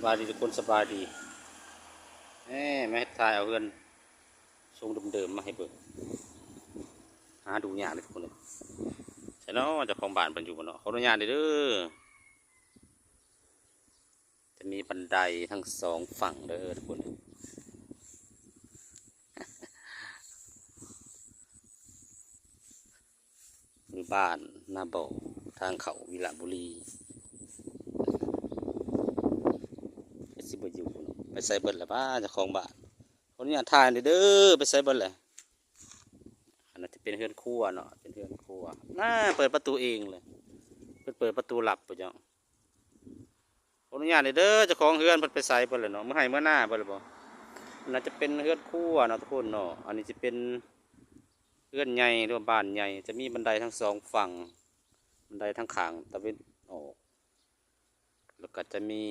บายดีทุกคนสบายดีไม่ให้ทายเอาเงินทรงเดิมๆมาให้เบิ่งหาดูยากเลยทุกคนเลยใช่เนาะเจ้าของบ้านเป็นอยู่บ่เนาะขออนุญาตเด้อจะมีบันไดทั้งสองฝั่งเด้อทุกคนมีบ้านนาบ่อทางเขาวิระบุรีไปสิบ่อยู่เนาะไปใส่เบิ่นละบ้าเจ้าของบ้านขออนุญาตถ่ายเด้อไปใส่เบิ่นเลยอันนั้นจะเป็นเฮือนครัวเนาะเป็นเฮือนครัวน่าเปิดประตูเองเลยเปิดประตูหลับไปจ้ะขออนุญาตเด้อเจ้าของเฮือนเพิ่นไปใส่เบิ่นเลยเนาะเมื่อให้เมื่อหน้าเบิ่นเลยบ่น่าจะเป็นเฮือนครัวเนาะทุกคนเนาะอันนี้จะเป็นเฮือนใหญ่หรือว่าบ้านใหญ่จะมีบันไดทั้งสองฝั่งบันไดทั้งข้างตะวันออกแล้วก็จะมี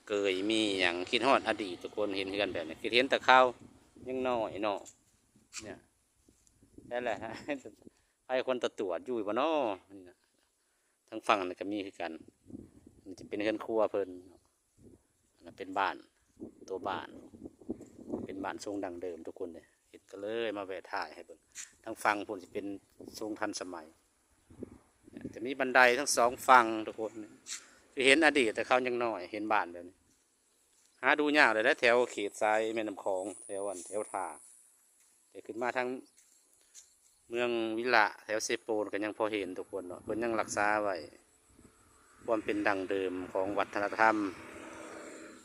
เกยมีอย่างคิดฮอดอดีตทุกคนเห็นกันแบบนี้คิดเห็นแต่ข้าวยังน้อยเนาะเนี่ยนั่นแหละฮะให้คนตรวจอยู่บ่เนาะนี่นะทั้งฝั่งนี่ก็มีคือกันมันจะเป็นเฮือนครัวเพิ่นเป็นบ้านตัวบ้านเป็นบ้านทรงดังเดิมทุกคนเลยเห็นก็เลยมาแวะถ่ายให้เบิ่งทั้งฝั่งพุ่นจะเป็นทรงทันสมัยจะมีบันไดทั้งสองฝั่งทุกคนคือเห็นอดีตแต่เขายังน้อยเห็นบ้านแบบนี้หาดูยากเลยนะแถวเขตทรายแม่น้ำคลองแถวแถวท่าแต่ขึ้นมาทั้งเมืองวิละแถวเซโปนก็ยังพอเห็นทุกคนเนาะเพิ่นยังรักษาไว้ความเป็นดังเดิมของวัฒนธรรม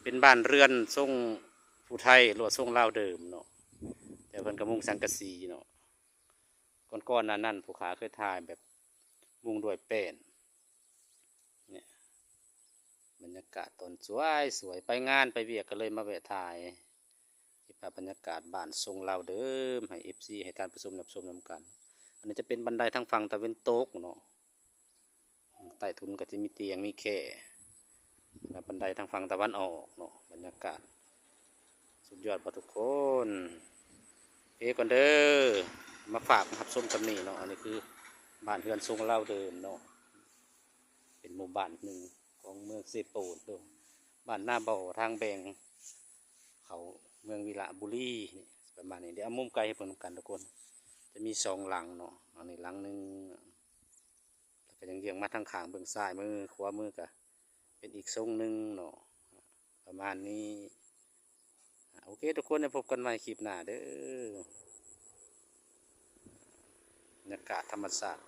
เป็นบ้านเรือนทรงผู้ไทยหรือทรงลาวเดิมเนาะแต่เพิ่นก็มุงสังกะสีเนาะก้อนๆนั่นผู้ขาเคยถ่ายแบบมุงด้วยแป้นเนี่ยบรรยากาศตอนสวยไปงานไปเวียกก็เลยมาแวะถ่ายบรรยากาศบ้านทรงลาวเดิมให้FCให้การประชุมรับชมนำกันอันนี้จะเป็นบันไดทางฝั่งตะวันตกเนาะใต้ทุนก็จะมีเตียงมีแค่และบันไดทางฝั่งตะวันออกเนาะบรรยากาศสุดยอดพอทุกคนก่อนเด้อมาฝากรับชมกันนี่เนาะอันนี้คือบ้านเฮือนทรงลาวเดิมเนาะเป็นหมู่บ้านหนึ่งของเมืองเซโปนเด้อบ้านหน้าบ่อทางแบงเขาเมืองวิระบุรีนี่ประมาณนี้เดี๋ยวเอามุมไกลให้เพิ่นกันทุกคนจะมีสองหลังเนาะอันนี้หลังหนึ่งแล้วก็ยังเรียงมาทางข้างเบื้องซ้ายมือขวามือก็เป็นอีกทรงหนึ่งเนาะประมาณนี้โอเคทุกคนพบกันใหม่คลิปหน้าเด้อบรรยากาศธรรมศาสตร์